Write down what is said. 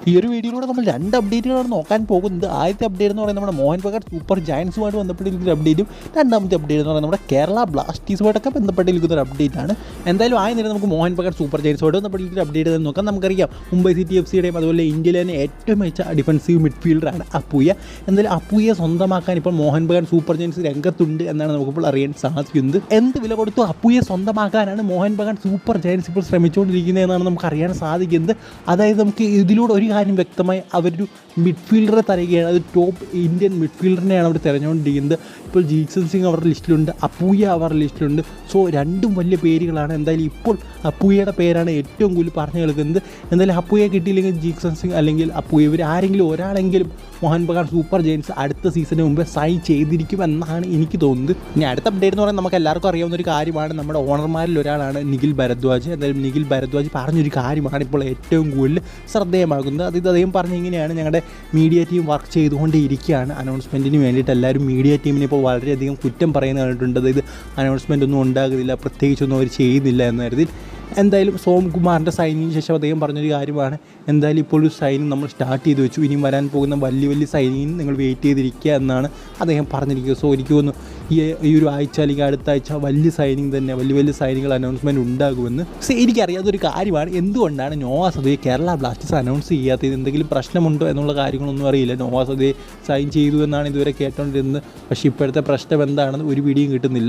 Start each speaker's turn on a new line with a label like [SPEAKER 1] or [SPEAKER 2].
[SPEAKER 1] ഈ ഒരു വീഡിയോയിലൂടെ നമ്മൾ 2 അപ്ഡേറ്റുകളാണ് നോക്കാൻ പോകുന്നത്. ആദ്യത്തെ അപ്ഡേറ്റ് എന്ന് പറയുന്നത് നമ്മുടെ മോഹൻ ബഗാൻ സൂപ്പർ ജയൻസുമായിട്ട് ബന്ധപ്പെട്ടിരിക്കുന്ന ഒരു അപ്ഡേറ്റും രണ്ടാമത്തെ അപ്ഡേറ്റ് എന്ന് പറയുന്നത് നമ്മുടെ കേരള ബ്ലാസ്റ്റേഴ്സുമായിട്ടൊക്കെ ബന്ധപ്പെട്ടിരിക്കുന്ന ഒരു അപ്ഡേറ്റ് ആണ്. എന്തായാലും ആയ നേരം നമുക്ക് മോഹൻ ബഗാൻ സൂപ്പർ ജയൻസുമായിട്ട് ബന്ധപ്പെട്ടിരിക്കുന്ന അപ്ഡേറ്റ് തന്നെ നോക്കാം. നമുക്കറിയാം മുംബൈ സിറ്റി FCയുടെയും അതുപോലെ ഇന്ത്യയിലെ തന്നെ ഏറ്റവും മികച്ച ഡിഫൻസീവ് മിഡ്ഫീൽഡറാണ് അപ്പൂയ. എന്തായാലും അപ്പൂയെ സ്വന്തമാക്കാൻ ഇപ്പോൾ മോഹൻ ബഗാൻ സൂപ്പർ ജയൻസ് രംഗത്തുണ്ട് എന്നാണ് നമുക്കിപ്പോൾ അറിയാൻ സാധിക്കുന്നത്. എന്ത് വില കൊടുത്തു അപ്പൂയെ സ്വന്തമാക്കാനാണ് മോഹൻ ബഗാൻ സൂപ്പർ ജയൻസ് ഇപ്പോൾ ശ്രമിച്ചുകൊണ്ടിരിക്കുന്നത് എന്നാണ് നമുക്ക് അറിയാൻ സാധിക്കുന്നത്. അതായത് നമുക്ക് ഇതിലൂടെ ഒരു കാര്യം വ്യക്തമായി അവരൊരു മിഡ്ഫീൽഡറെ തരികയാണ്. അത് ടോപ്പ് ഇന്ത്യൻ മിഡ്ഫീൽഡറിനെയാണ് അവർ തിരഞ്ഞുകൊണ്ടിരിക്കുന്നത്. ഇപ്പോൾ ജീക്സൺ സിംഗ് അവരുടെ ലിസ്റ്റിലുണ്ട്, അപ്പൂയ അവരുടെ ലിസ്റ്റിലുണ്ട്. സോ രണ്ടും വലിയ പേരുകളാണ്. എന്തായാലും ഇപ്പോൾ അപ്പൂയയുടെ പേരാണ് ഏറ്റവും കൂടുതൽ പറഞ്ഞു കേൾക്കുന്നത്. എന്തായാലും അപ്പൂയെ കിട്ടിയില്ലെങ്കിൽ ജീക്സൺ സിംഗ് അല്ലെങ്കിൽ അപ്പൂയ ഇവർ ആരെങ്കിലും ഒരാളെങ്കിലും മോഹൻ ബഗാൻ സൂപ്പർ ജയൻസ് അടുത്ത സീസണിന് മുമ്പ് സൈൻ ചെയ്തിരിക്കുമെന്നാണ് എനിക്ക് തോന്നുന്നത്. ഇനി അടുത്ത അപ്ഡേറ്റ് എന്ന് പറയുന്നത് നമുക്ക് എല്ലാവർക്കും അറിയാവുന്ന ഒരു കാര്യമാണ്. നമ്മുടെ ഓണർമാരിൽ ഒരാളാണ് നിഖിൽ ഭരദ്വാജ്. എന്തായാലും നിഖിൽ ഭരദ്വാജ് പറഞ്ഞൊരു കാര്യമാണ് ഇപ്പോൾ ഏറ്റവും കൂടുതൽ ശ്രദ്ധേയമാകുന്നത്. അതായത് അദ്ദേഹം പറഞ്ഞ ഇങ്ങനെയാണ്: ഞങ്ങളുടെ മീഡിയ ടീം വർക്ക് ചെയ്തുകൊണ്ടേയിരിക്കുകയാണ്. അനൗൺസ്മെൻറ്റിന് വേണ്ടിയിട്ട് എല്ലാവരും മീഡിയ ടീമിനെ ഇപ്പോൾ വളരെയധികം കുറ്റം പറയുന്നത് കണ്ടിട്ടുണ്ട്. അതായത് അനൗൺസ്മെൻ്റ് ഒന്നും ഉണ്ടാകുന്നില്ല, പ്രത്യേകിച്ചൊന്നും അവർ ചെയ്യുന്നില്ല എന്ന കാര്യത്തിൽ. എന്തായാലും സോംകുമാറിൻ്റെ സൈനിങ്ങിന് ശേഷം അദ്ദേഹം പറഞ്ഞൊരു കാര്യമാണ്: എന്തായാലും ഇപ്പോൾ ഒരു സൈനിങ് നമ്മൾ സ്റ്റാർട്ട് ചെയ്ത് വെച്ചു, ഇനിയും വരാൻ പോകുന്ന വലിയ വലിയ സൈനിങ്ങിന് നിങ്ങൾ വെയിറ്റ് ചെയ്തിരിക്കുക എന്നാണ് അദ്ദേഹം പറഞ്ഞിരിക്കുന്നത്. സോ എനിക്ക് തോന്നുന്നു ഈ ഒരു ആഴ്ച അല്ലെങ്കിൽ അടുത്ത ആഴ്ച വലിയ സൈനിങ് തന്നെ, വലിയ സൈനികൾ അനൗൺസ്മെൻറ്റ് ഉണ്ടാകുമെന്ന്. സോ എനിക്കറിയാത്തൊരു കാര്യമാണ് എന്തുകൊണ്ടാണ് നോവാ സദയെ കേരള ബ്ലാസ്റ്റേഴ്സ് അനൗൺസ് ചെയ്യാത്തത്. എന്തെങ്കിലും പ്രശ്നമുണ്ടോ എന്നുള്ള കാര്യങ്ങളൊന്നും അറിയില്ല. നോവാ സദയെ സൈൻ ചെയ്തു എന്നാണ് ഇതുവരെ കേട്ടോണ്ടിരുന്നത്. പക്ഷേ ഇപ്പോഴത്തെ പ്രശ്നം എന്താണെന്ന് ഒരു പിടിയും കിട്ടുന്നില്ല.